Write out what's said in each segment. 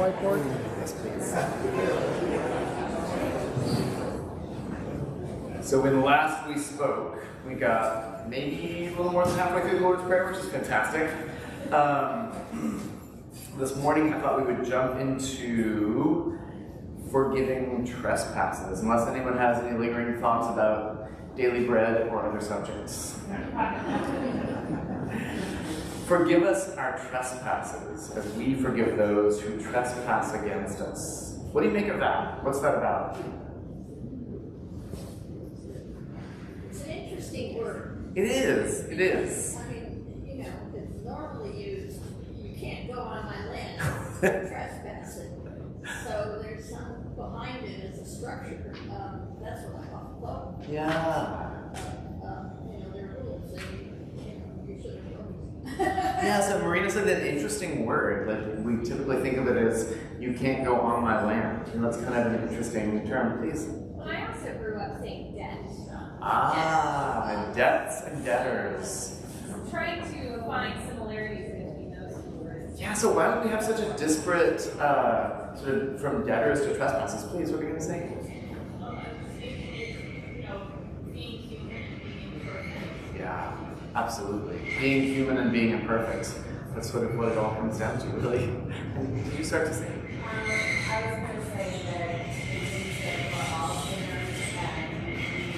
whiteboard? Yes, please. So when last we spoke, we got maybe a little more than halfway through the Lord's Prayer, which is fantastic. This morning I thought we would jump into forgiving trespasses, unless anyone has any lingering thoughts about daily bread or other subjects. Forgive us our trespasses, as we forgive those who trespass against us. What do you make of that? What's that about? It's an interesting word. It is. It is. I mean, you know, it's normally used, you can't go on my land, trespassing. So there's some behind it as a structure. That's what I thought. Yeah. You know, there are rules that you should have known. Yeah, so Marina said an interesting word. Like we typically think of it as you can't go on my land. And that's kind of an interesting term, please. Well, I also grew up saying debt. Debts and debtors. I'm trying to find similarities between those two words. Yeah, so why would we have such a disparate, sort of from debtors to trespasses? Please, what are you going to say? Being human and being imperfect. Yeah, absolutely. Being human and being imperfect. That's sort of what it all comes down to, really. And did you start to say? I was going to say that Jesus said we're all sinners and we need to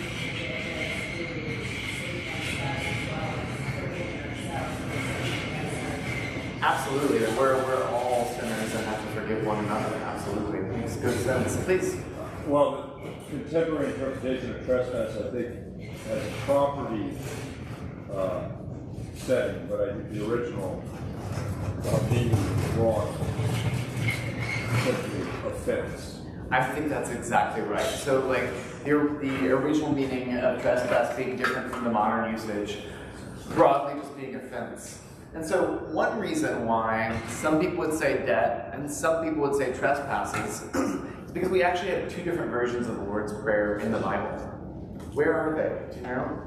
save ourselves as well as forgiving ourselves for sinning against us. Absolutely. That we're all sinners and have to forgive one another. Absolutely. Makes good sense. Please. Well, the contemporary interpretation of trespass, I think, has a property setting, but I think the original meaning wrong. Simply offense. I think that's exactly right. So, like, the original meaning of trespass being different from the modern usage, broadly just being offense. And so, one reason why some people would say debt and some people would say trespasses is because we actually have two different versions of the Lord's Prayer in the Bible. Where are they? Do you know?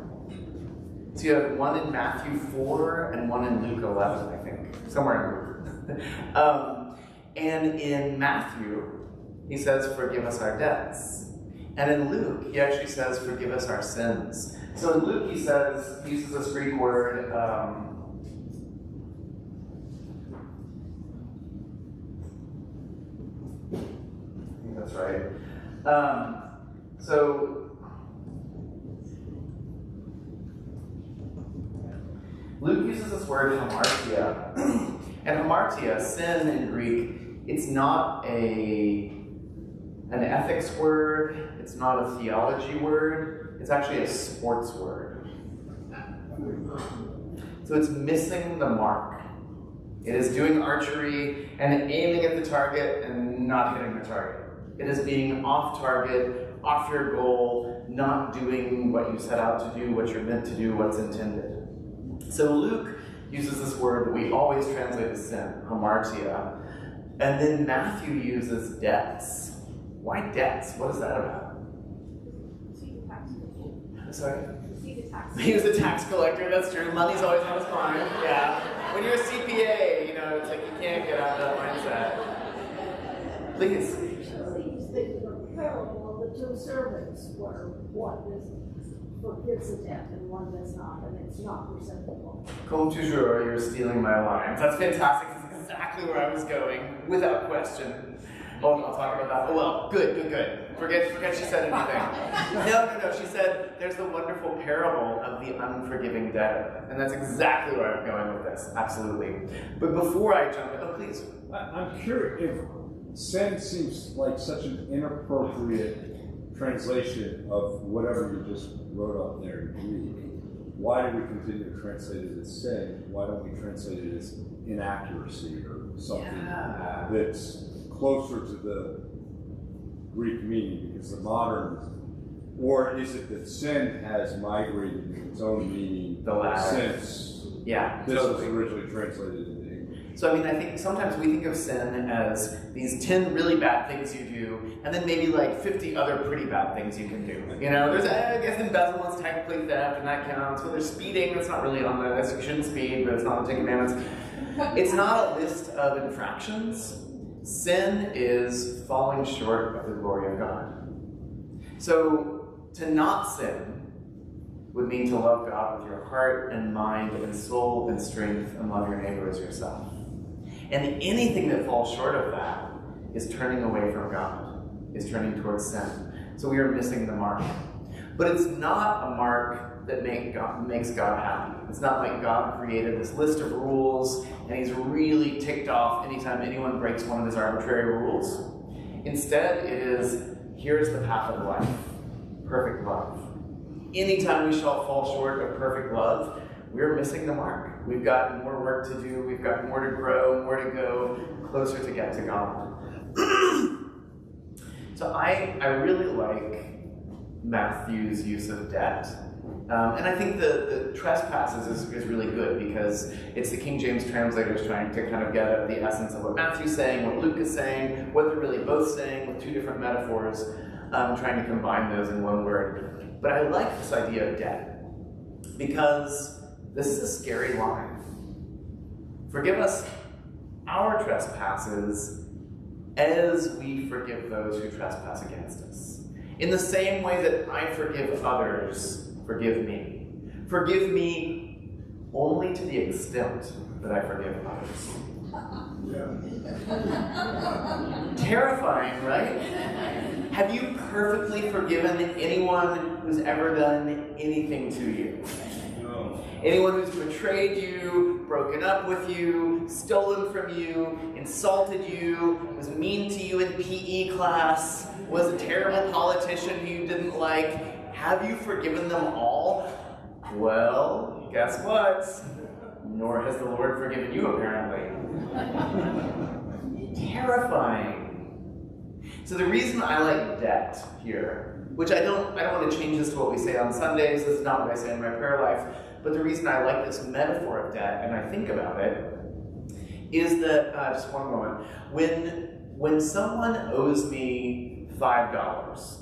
So you have one in Matthew 4 and one in Luke 11, I think. Somewhere in Luke. And in Matthew, he says, forgive us our debts. And in Luke, he actually says, forgive us our sins. So in Luke, he uses this Greek word, I think that's right. Luke uses this word hamartia. And hamartia, sin in Greek, it's not an ethics word, it's not a theology word, it's actually a sports word. So it's missing the mark. It is doing archery and aiming at the target and not hitting the target. It is being off target, off your goal, not doing what you set out to do, what you're meant to do, what's intended. So Luke uses this word that we always translate as sin, hamartia. And then Matthew uses debts. Why debts? What is that about? Sorry? He was a tax collector, that's true. Money's always on his mind. Yeah. When you're a CPA, you know, it's like you can't get out of that mindset. Please. The parable of the two servants where one forgives a debt and one does not, and it's not reciprocal. Comme toujours, you're stealing my lines. That's fantastic. That's exactly where I was going, without question. Well, I'll talk about that. Oh, well, good. Forget she said anything. No. She said there's the wonderful parable of the unforgiving debtor. And that's exactly where I'm going with this. Absolutely. But before I jump in, please. I'm curious if sin seems like such an inappropriate translation of whatever you just wrote up there in Greek. Why do we continue to translate it as sin? Why don't we translate it as inaccuracy or something that's closer to the Greek meaning? Because the modern, or is it that sin has migrated into its own meaning since this was originally translated into English? So I mean, I think sometimes we think of sin as these 10 really bad things you do, and then maybe like 50 other pretty bad things you can do. You know, there's, I guess embezzlement's technically theft, and that counts. Well, there's speeding, that's not really on the list. You shouldn't speed, but it's not on the Ten Commandments. It's not a list of infractions. Sin is falling short of the glory of God. So to not sin would mean to love God with your heart and mind and soul and strength and love your neighbor as yourself. And anything that falls short of that is turning away from God, is turning towards sin. So we are missing the mark. But it's not a mark that makes God happy. It's not like God created this list of rules and he's really ticked off anytime anyone breaks one of his arbitrary rules. Instead, it is, here's the path of life, perfect love. Anytime we shall fall short of perfect love, we're missing the mark. We've got more work to do, we've got more to grow, more to go, closer to get to God. So I really like Matthew's use of debt. And I think the trespasses is really good because it's the King James translators trying to kind of get at the essence of what Matthew's saying, what Luke is saying, what they're really both saying with two different metaphors, trying to combine those in one word. But I like this idea of debt because this is a scary line. Forgive us our trespasses as we forgive those who trespass against us. In the same way that I forgive others, forgive me. Forgive me only to the extent that I forgive others. Terrifying, right? Have you perfectly forgiven anyone who's ever done anything to you? No. Anyone who's betrayed you, broken up with you, stolen from you, insulted you, was mean to you in PE class, was a terrible politician who you didn't like, have you forgiven them all? Well, guess what? Nor has the Lord forgiven you, apparently. Terrifying. So the reason I like debt here, which I don't want to change this to what we say on Sundays, this is not what I say in my prayer life, but the reason I like this metaphor of debt, and I think about it, is that, just one moment, when someone owes me $5,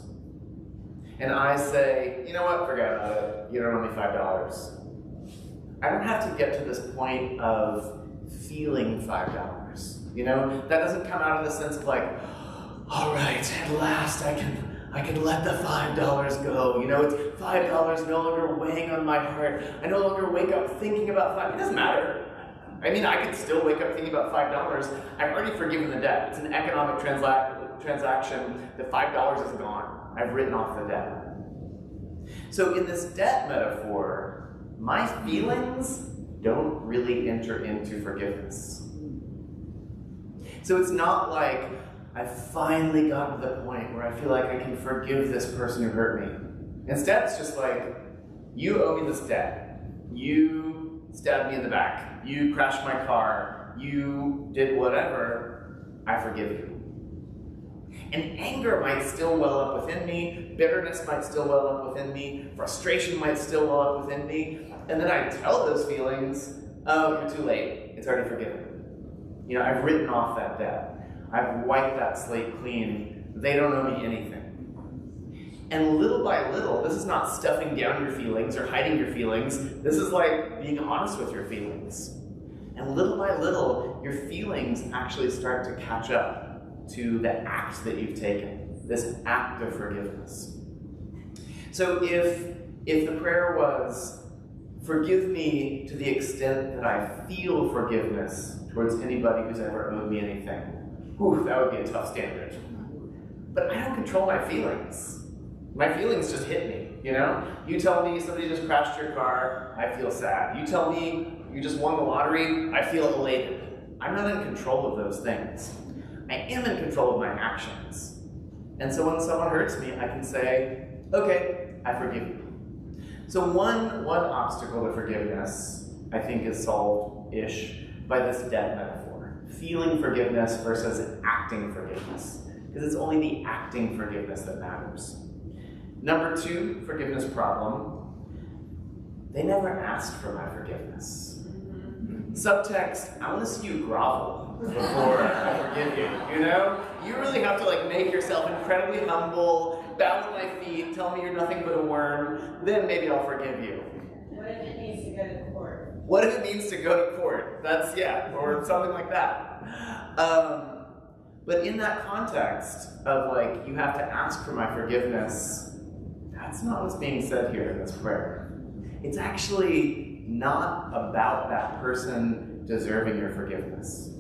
and I say, you know what, forget about it, you don't owe me $5. I don't have to get to this point of feeling $5. You know, that doesn't come out of the sense of like, all right, at last I can let the $5 go. You know, it's $5 no longer weighing on my heart. I no longer wake up thinking about $5. It doesn't matter. I mean, I could still wake up thinking about $5. I've already forgiven the debt. It's an economic transaction. The $5 is gone. I've written off the debt. So in this debt metaphor, my feelings don't really enter into forgiveness. So it's not like I've finally gotten to the point where I feel like I can forgive this person who hurt me. Instead, it's just like, you owe me this debt. You stabbed me in the back. You crashed my car. You did whatever. I forgive you. And anger might still well up within me. Bitterness might still well up within me. Frustration might still well up within me. And then I tell those feelings, oh, you're too late. It's already forgiven. You know, I've written off that debt. I've wiped that slate clean. They don't owe me anything. And little by little, this is not stuffing down your feelings or hiding your feelings. This is like being honest with your feelings. And little by little, your feelings actually start to catch up to the act that you've taken, this act of forgiveness. So if the prayer was, forgive me to the extent that I feel forgiveness towards anybody who's ever owed me anything, whew, that would be a tough standard. But I don't control my feelings. My feelings just hit me, you know? You tell me somebody just crashed your car, I feel sad. You tell me you just won the lottery, I feel elated. I'm not in control of those things. I am in control of my actions. And so when someone hurts me, I can say, okay, I forgive you. So one obstacle to forgiveness, I think, is solved-ish by this debt metaphor. Feeling forgiveness versus acting forgiveness. Because it's only the acting forgiveness that matters. Number two, forgiveness problem. They never asked for my forgiveness. Subtext, I want to see you grovel before I forgive you, you know? You really have to like make yourself incredibly humble, bow at my feet, tell me you're nothing but a worm, then maybe I'll forgive you. What if it needs to go to court? What if it means to go to court? That's, yeah, or something like that. But in that context of like, you have to ask for my forgiveness, that's not what's being said here in this prayer. It's actually not about that person deserving your forgiveness.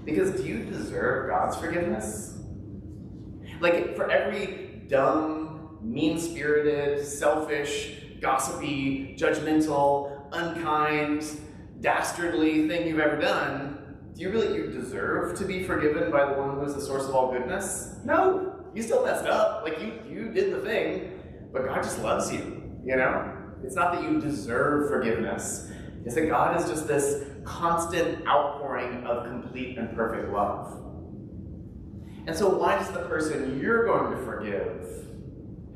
Because do you deserve God's forgiveness? Like, for every dumb, mean-spirited, selfish, gossipy, judgmental, unkind, dastardly thing you've ever done, do you deserve to be forgiven by the one who is the source of all goodness? No, you still messed up. Like, you did the thing, but God just loves you, you know? It's not that you deserve forgiveness. It's that God is just this constant outpouring of complete and perfect love. And so why does the person you're going to forgive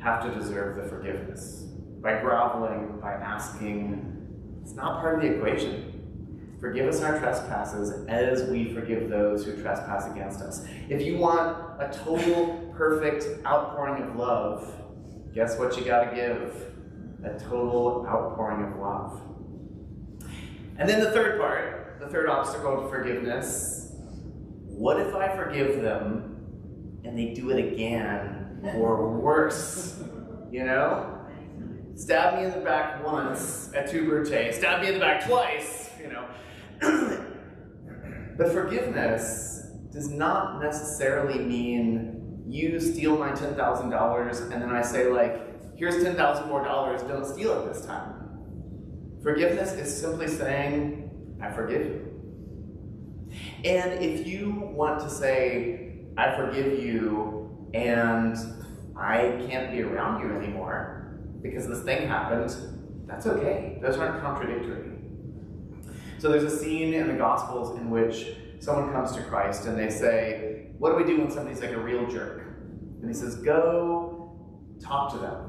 have to deserve the forgiveness? By groveling, by asking, it's not part of the equation. Forgive us our trespasses as we forgive those who trespass against us. If you want a total, perfect outpouring of love, guess what you gotta give? A total outpouring of love. And then the third part, the third obstacle to forgiveness, what if I forgive them and they do it again, or worse? You know? Stab me in the back once at Tu Brute, stab me in the back twice, you know? But forgiveness does not necessarily mean you steal my $10,000 and then I say, like, here's $10,000 more, don't steal it this time. Forgiveness is simply saying, I forgive you. And if you want to say, I forgive you and I can't be around you anymore because this thing happened, that's okay. Those aren't contradictory. So there's a scene in the Gospels in which someone comes to Christ and they say, what do we do when somebody's like a real jerk? And he says, go talk to them.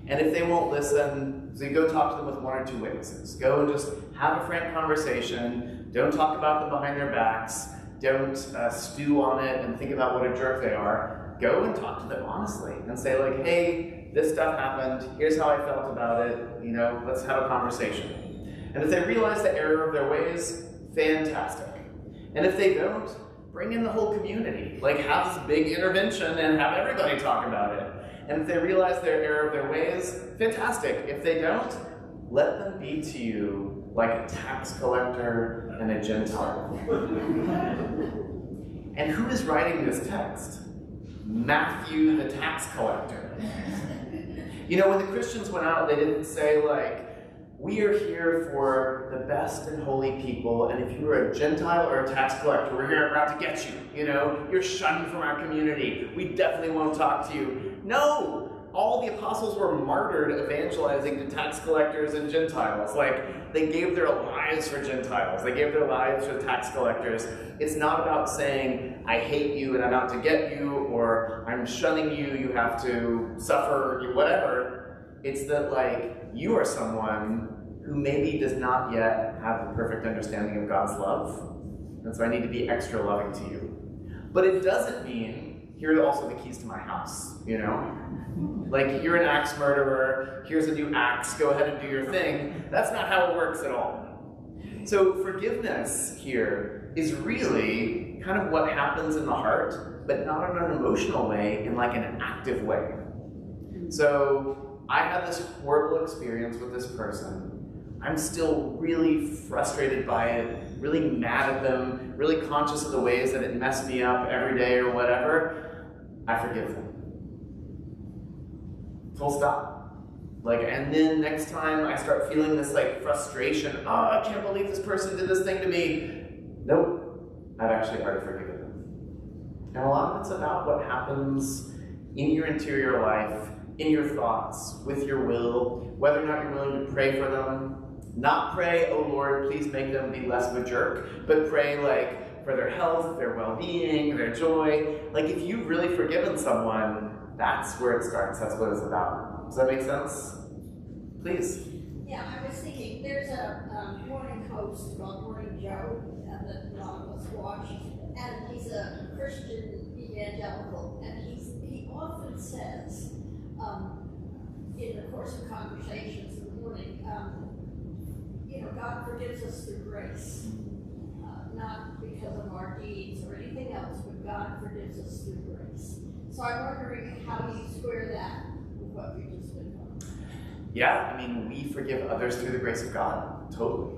And if they won't listen, so you go talk to them with one or two witnesses. Go and just have a frank conversation. Don't talk about them behind their backs. Don't stew on it and think about what a jerk they are. Go and talk to them honestly and say like, hey, this stuff happened. Here's how I felt about it. You know, let's have a conversation. And if they realize the error of their ways, fantastic. And if they don't, bring in the whole community. Like, have this big intervention and have everybody talk about it. And if they realize their error of their ways, fantastic. If they don't, let them be to you like a tax collector and a Gentile. And who is writing this text? Matthew the tax collector. You know, when the Christians went out, they didn't say like, we are here for the best and holy people, and if you are a Gentile or a tax collector, we're here about to get you. You know, you're shunned from our community. We definitely won't talk to you. No! All the apostles were martyred evangelizing to tax collectors and Gentiles. Like, they gave their lives for Gentiles. They gave their lives for tax collectors. It's not about saying, I hate you and I'm out to get you, or I'm shunning you, you have to suffer, whatever. It's that, like, you are someone who maybe does not yet have the perfect understanding of God's love. And so I need to be extra loving to you. But it doesn't mean, here are also the keys to my house, you know? Like, you're an axe murderer, here's a new axe, go ahead and do your thing. That's not how it works at all. So forgiveness here is really kind of what happens in the heart, but not in an emotional way, in like an active way. So I had this horrible experience with this person. I'm still really frustrated by it, really mad at them, really conscious of the ways that it messed me up every day or whatever. I forgive them. Full stop. Like, and then next time I start feeling this like frustration, oh, I can't believe this person did this thing to me. Nope, I've actually already forgiven them. And a lot of it's about what happens in your interior life, in your thoughts, with your will, whether or not you're willing to pray for them. Not pray, oh Lord, please make them be less of a jerk, but pray like for their health, their well-being, their joy. Like if you've really forgiven someone, that's where it starts. That's what it's about. Does that make sense? Please. Yeah, I was thinking, there's a morning host called Morning Joe that a lot of us watch, and he's a Christian evangelical, and he often says, in the course of conversations in the morning, you know, God forgives us through grace, not because of our deeds or anything else, but God forgives us through grace. So I'm wondering how you square that with what we just been talking. Yeah, I mean, we forgive others through the grace of God. Totally.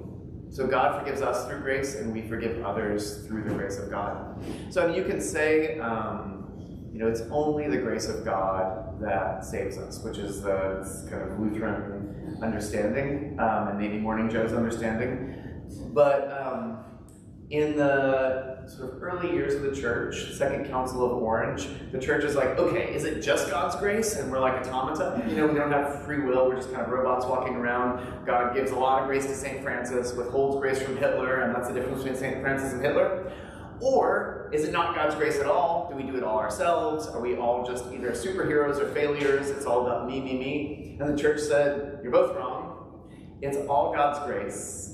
So God forgives us through grace, and we forgive others through the grace of God. So I mean, you can say, it's only the grace of God that saves us, which is the kind of Lutheran understanding, and maybe Morning Joe's understanding. But in the sort of early years of the church, Second Council of Orange, the church is like, okay, is it just God's grace? And we're like automata. We don't have free will. We're just kind of robots walking around. God gives a lot of grace to St. Francis, withholds grace from Hitler, and that's the difference between St. Francis and Hitler. Or is it not God's grace at all? Do we do it all ourselves? Are we all just either superheroes or failures? It's all about me, me, me. And the church said, you're both wrong. It's all God's grace.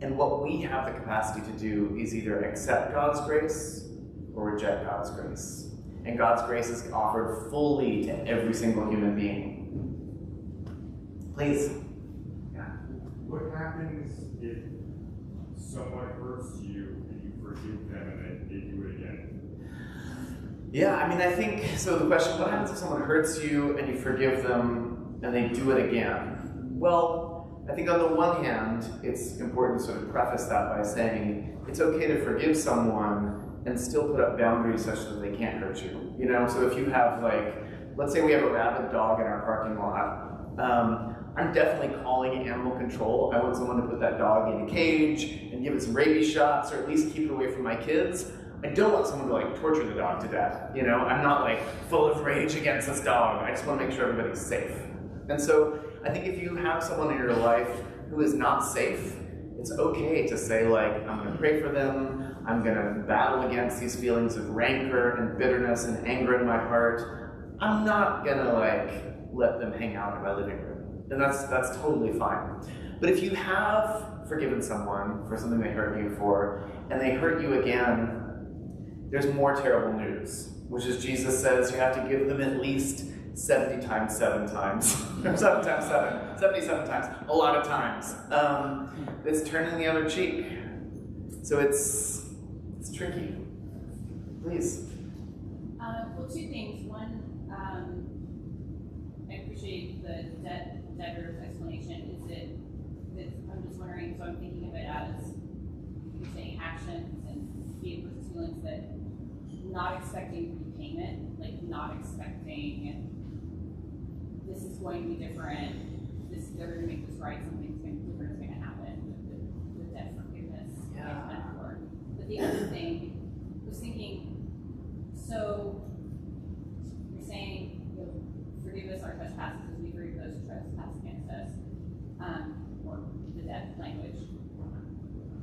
And what we have the capacity to do is either accept God's grace or reject God's grace. And God's grace is offered fully to every single human being. Please. Yeah. What happens if someone hurts you and you forgive them and they do it again? Yeah, I mean, I think, so the question, what happens if someone hurts you and you forgive them and they do it again? Well, I think on the one hand, it's important to sort of preface that by saying it's okay to forgive someone and still put up boundaries such that they can't hurt you. So if you have let's say we have a rabid dog in our parking lot, I'm definitely calling animal control. I want someone to put that dog in a cage and give it some rabies shots, or at least keep it away from my kids. I don't want someone to torture the dog to death. I'm not full of rage against this dog. I just want to make sure everybody's safe. And so I think if you have someone in your life who is not safe, it's okay to say I'm going to pray for them. I'm going to battle against these feelings of rancor and bitterness and anger in my heart. I'm not going to let them hang out in my living room. And that's totally fine. But if you have forgiven someone for something they hurt you for, and they hurt you again, there's more terrible news, which is Jesus says you have to give them at least 70 times 7 times. 7 times 7. 77 times. A lot of times. It's turning the other cheek. So it's tricky. Please. Well, two things. One, I appreciate the debtor's explanation. I'm just wondering, so I'm thinking of it as you're saying actions and being versus feelings, that not expecting repayment, not expecting this is going to be different, they're going to make this right, something different is going to happen with debt forgiveness. Yeah. But the other thing, I was thinking, so you're saying, forgive us our trespasses as we forgive those who trespass against us, or the debt language.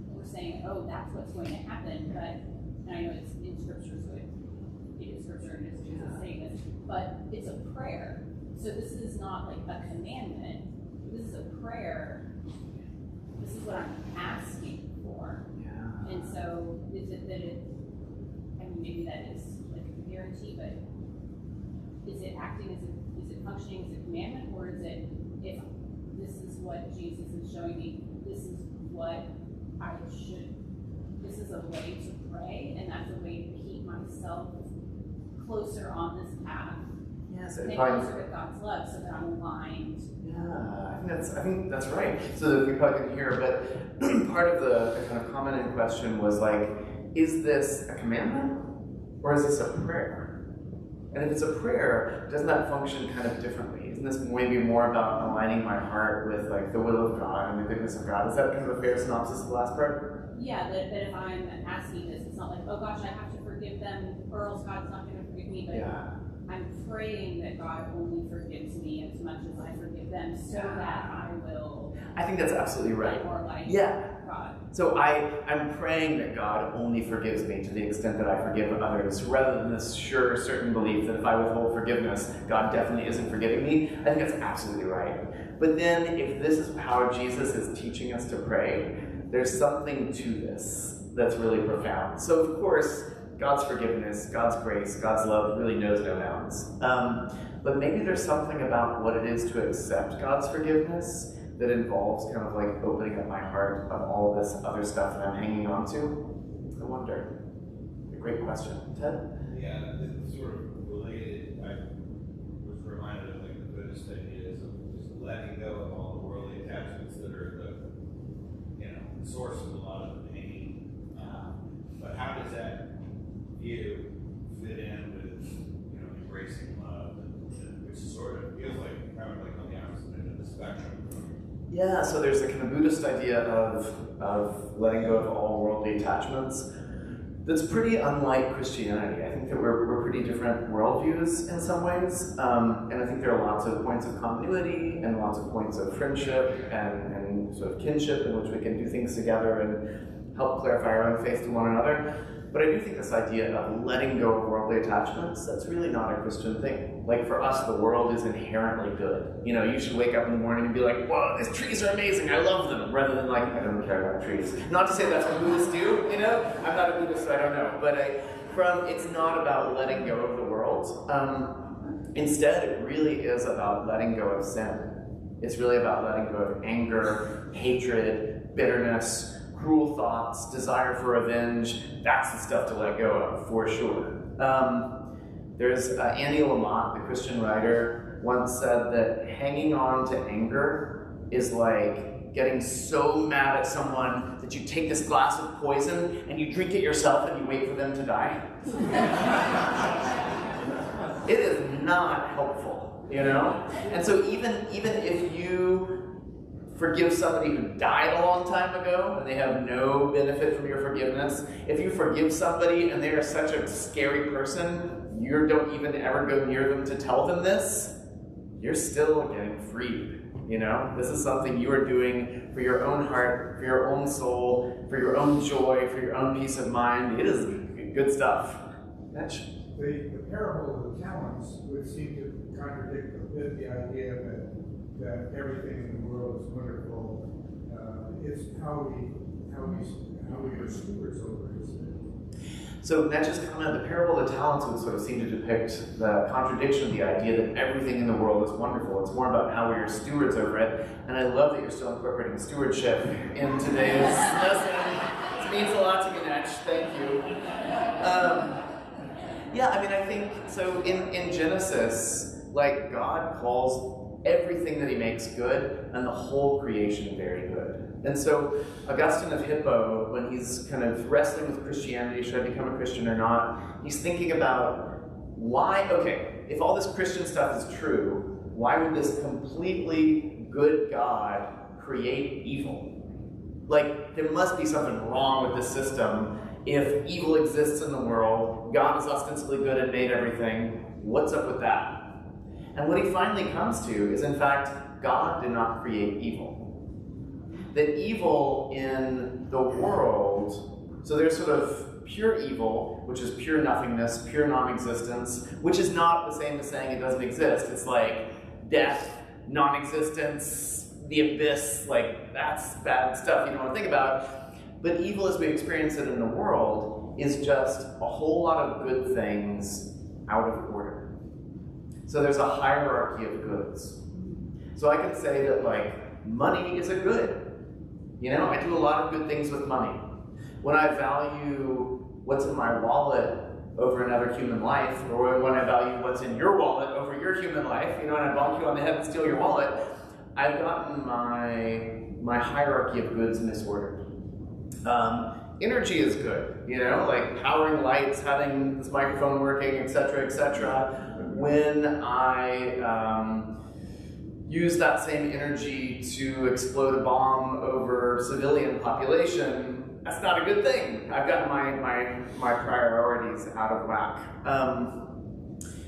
We're saying, oh, that's what's going to happen, but, and I know it's in Scripture, so it is Scripture and it's Jesus saying this, but it's a prayer. So this is not a commandment. This is a prayer. This is what I'm asking for. Yeah. And so is it that maybe that is a guarantee, but is it acting is it functioning as a commandment, or is it, if this is what Jesus is showing me, this is what I should, this is a way to pray, and that's a way to keep myself closer on this path. Yes, And closer to God's love, so that I'm aligned. Yeah, I think that's right. So we probably couldn't hear, but part of the kind of comment in question was is this a commandment or is this a prayer? And if it's a prayer, doesn't that function kind of differently? Isn't this maybe more about aligning my heart with the will of God and the goodness of God? Is that kind of a fair synopsis of the last part? Yeah, that if I'm asking this, it's not oh gosh, I have to forgive them, or else God's not going to forgive me, but Yeah. I'm praying that God only forgives me as much as I forgive them, so that I will I think that's absolutely right. be more like Yeah. God. So I'm praying that God only forgives me to the extent that I forgive others, rather than this sure, certain belief that if I withhold forgiveness, God definitely isn't forgiving me. I think that's absolutely right. But then, if this is how Jesus is teaching us to pray, there's something to this that's really profound. So of course, God's forgiveness, God's grace, God's love really knows no bounds. But maybe there's something about what it is to accept God's forgiveness that involves kind of opening up my heart of all this other stuff that I'm hanging on to. I wonder. A great question. Ted? Yeah, it's sort of related. I was reminded of like the Buddhist ideas of just letting go of all the worldly attachments that are the source of a lot of the pain. But how does that view fit in with embracing love, which sort of feels like kind of like on the opposite end of the spectrum? Yeah, so there's a kind of Buddhist idea of letting go of all worldly attachments that's pretty unlike Christianity. I think that we're pretty different worldviews in some ways, and I think there are lots of points of continuity and lots of points of friendship and sort of kinship in which we can do things together and help clarify our own faith to one another. But I do think this idea of letting go of worldly attachments, that's really not a Christian thing. Like for us, the world is inherently good. You should wake up in the morning and be like, whoa, these trees are amazing, I love them, rather than like, I don't care about trees. Not to say that's what Buddhists do, I'm not a Buddhist, so I don't know. But it's not about letting go of the world. Instead, it really is about letting go of sin. It's really about letting go of anger, hatred, bitterness, cruel thoughts, desire for revenge. That's the stuff to let go of, for sure. There's Annie Lamott, the Christian writer, once said that hanging on to anger is like getting so mad at someone that you take this glass of poison and you drink it yourself and you wait for them to die. It is not helpful, And so even if you forgive somebody who died a long time ago and they have no benefit from your forgiveness, if you forgive somebody and they are such a scary person, you don't even ever go near them to tell them this, you're still getting freed. This is something you are doing for your own heart, for your own soul, for your own joy, for your own peace of mind. It is good stuff. Mitch? The parable of the talents would seem to contradict a bit the idea that everything in the world is wonderful. It's how we are stewards over it, isn't it? So Netch's comment, the parable of the talents would sort of seem to depict the contradiction of the idea that everything in the world is wonderful. It's more about how we are stewards over it. And I love that you're still incorporating stewardship in today's lesson. It means a lot to me, Netch. Thank you. I think, so in Genesis, God calls everything that he makes good and the whole creation very good. And so Augustine of Hippo, when he's kind of wrestling with Christianity, should I become a Christian or not, he's thinking about if all this Christian stuff is true, why would this completely good God create evil? There must be something wrong with this system. If evil exists in the world, God is ostensibly good and made everything, what's up with that? And what he finally comes to is, in fact, God did not create evil. That evil in the world, so there's sort of pure evil, which is pure nothingness, pure non-existence, which is not the same as saying it doesn't exist. It's like death, non-existence, the abyss, that's bad stuff you don't want to think about. But evil as we experience it in the world is just a whole lot of good things out of order. So there's a hierarchy of goods. So I could say that money is a good. I do a lot of good things with money. When I value what's in my wallet over another human life, or when I value what's in your wallet over your human life, and I bonk you on the head and steal your wallet, I've gotten my hierarchy of goods misordered. Energy is good, powering lights, having this microphone working, etc., etc. When I use that same energy to explode a bomb over civilian population, that's not a good thing. I've got my priorities out of whack.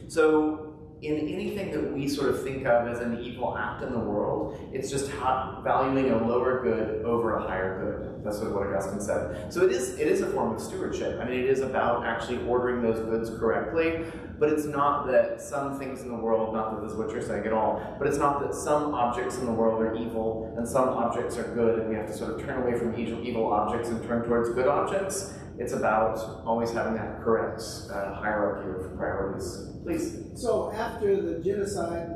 So in anything that we sort of think of as an evil act in the world, it's just valuing a lower good over a higher good. That's what Augustine said. So it is a form of stewardship. It is about actually ordering those goods correctly, but it's not that some things in the world, not that this is what you're saying at all, but it's not that some objects in the world are evil and some objects are good and we have to sort of turn away from evil objects and turn towards good objects. It's about always having that correct hierarchy of priorities. Please. So after the genocide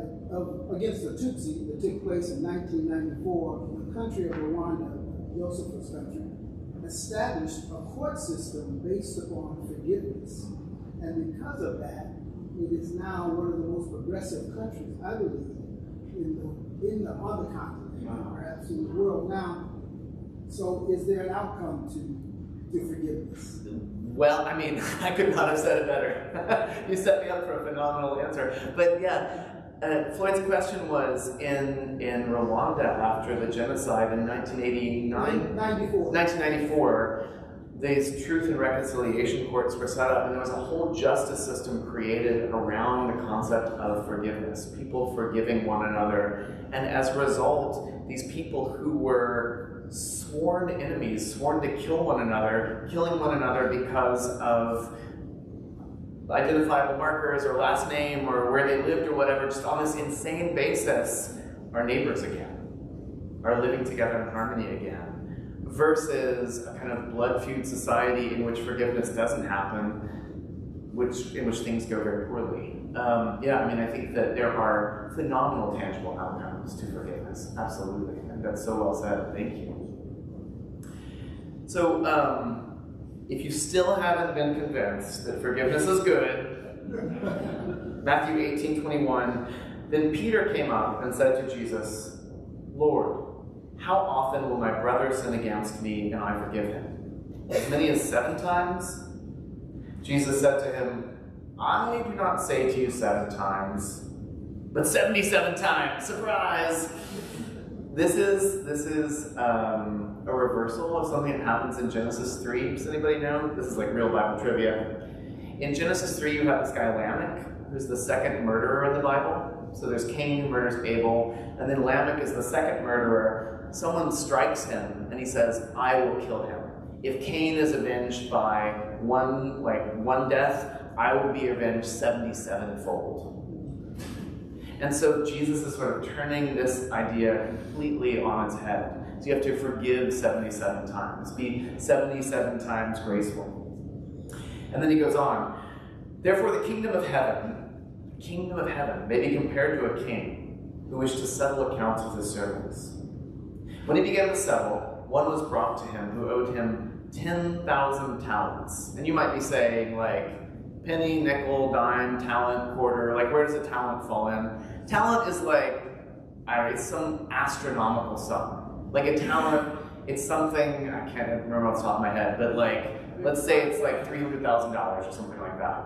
against the Tutsi that took place in 1994, the country of Rwanda, Joseph's country, established a court system based upon forgiveness. And because of that, it is now one of the most progressive countries, I believe, on the continent, perhaps in the world now. So is there an outcome to forgiveness? Well, I mean, I could not have said it better. You set me up for a phenomenal answer. But yeah, Floyd's question was in Rwanda after the genocide in 1994, these truth and reconciliation courts were set up, and there was a whole justice system created around the concept of forgiveness, people forgiving one another. And as a result, these people who were sworn enemies, sworn to kill one another, killing one another because of identifiable markers or last name or where they lived or whatever, just on this insane basis, are neighbors again, are living together in harmony again, versus a kind of blood feud society in which forgiveness doesn't happen, in which things go very poorly. Yeah, I mean, I think that there are phenomenal tangible outcomes to forgiveness, absolutely, and that's so well said, thank you. So, if you still haven't been convinced that forgiveness is good, Matthew 18:21, then Peter came up and said to Jesus, Lord, how often will my brother sin against me and I forgive him? As many as 7 times? Jesus said to him, I do not say to you 7 times, but 77 times. Surprise! This is a reversal of something that happens in Genesis 3. Does anybody know? This is like real Bible trivia. In Genesis 3, you have this guy Lamech, who's the second murderer in the Bible. So there's Cain who murders Abel, and then Lamech is the second murderer. Someone strikes him, and he says, I will kill him. If Cain is avenged by one death, I will be avenged 77-fold. And so Jesus is sort of turning this idea completely on its head. So you have to forgive 77 times, be 77 times graceful. And then he goes on, therefore the kingdom of heaven may be compared to a king who wished to settle accounts with his servants. When he began to settle, one was brought to him who owed him 10,000 talents. And you might be saying, like, penny, nickel, dime, talent, quarter, like where does a talent fall in? Talent is like, it's some astronomical sum. Like a talent, it's something, I can't remember off the top of my head, but like, let's say it's like $300,000 or something like that.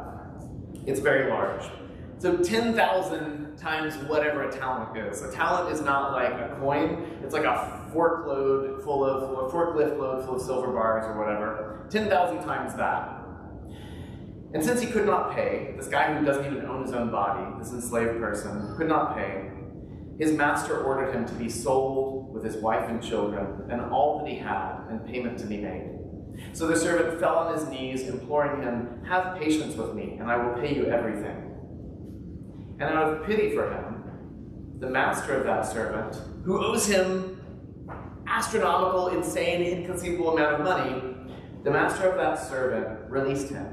It's very large. So 10,000 times whatever a talent is. A talent is not like a coin, it's like a forklift load full of silver bars or whatever. 10,000 times that. And since he could not pay, this guy who doesn't even own his own body, this enslaved person, could not pay, his master ordered him to be sold with his wife and children and all that he had, and payment to be made. So the servant fell on his knees, imploring him, have patience with me, and I will pay you everything. And out of pity for him, the master of that servant, who owes him astronomical, insane, inconceivable amount of money, the master of that servant released him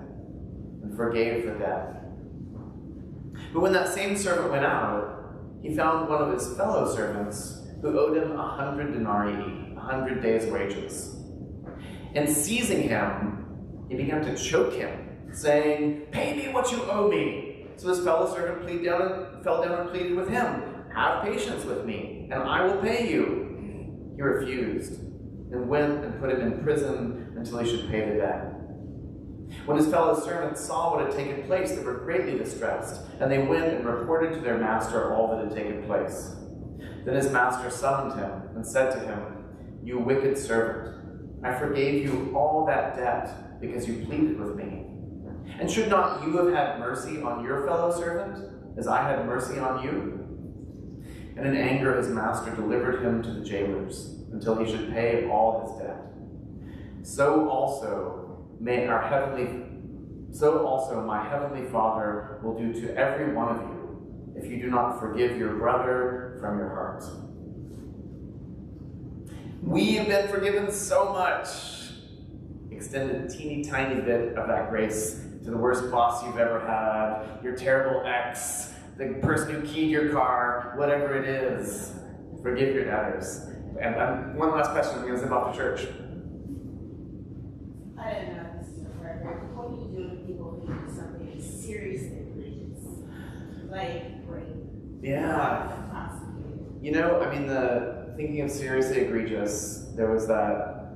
and forgave the debt. But when that same servant went out, he found one of his fellow servants who owed him 100 denarii, 100 days' wages. And seizing him, he began to choke him, saying, pay me what you owe me. So his fellow servant fell down and pleaded with him, have patience with me, and I will pay you. He refused, and went and put him in prison until he should pay the debt. When his fellow servants saw what had taken place, they were greatly distressed, and they went and reported to their master all that had taken place. Then his master summoned him and said to him, you wicked servant, I forgave you all that debt because you pleaded with me. And should not you have had mercy on your fellow servant, as I had mercy on you? And in anger his master delivered him to the jailers until he should pay all his debt. So also my heavenly Father will do to every one of you if you do not forgive your brother from your heart. We have been forgiven so much. Extend a teeny tiny bit of that grace to the worst boss you've ever had, your terrible ex, the person who keyed your car, whatever it is. Forgive your debtors. And one last question, I'm going to zip off to church. I don't know if this is a program. What do you do with people who do something seriously egregious? Like rape? Yeah. Prosecuted. You know, I mean, thinking of seriously egregious, there was that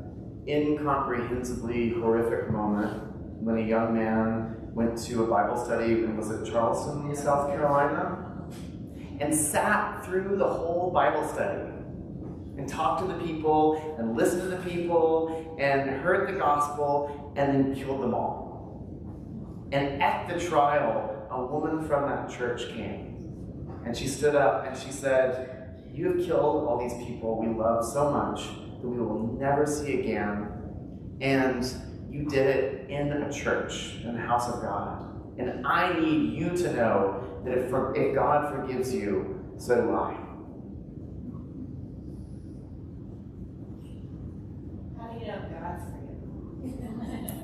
incomprehensibly horrific moment when a young man went to a Bible study, and was it Charleston, South Carolina? And sat through the whole Bible study and talked to the people and listened to the people and heard the gospel and then killed them all. And at the trial, a woman from that church came and she stood up and she said, "You have killed all these people we love so much that we will never see again, and you did it in a church, in the house of God. And I need you to know that if God forgives you, so do I." How do you know God's forgiven?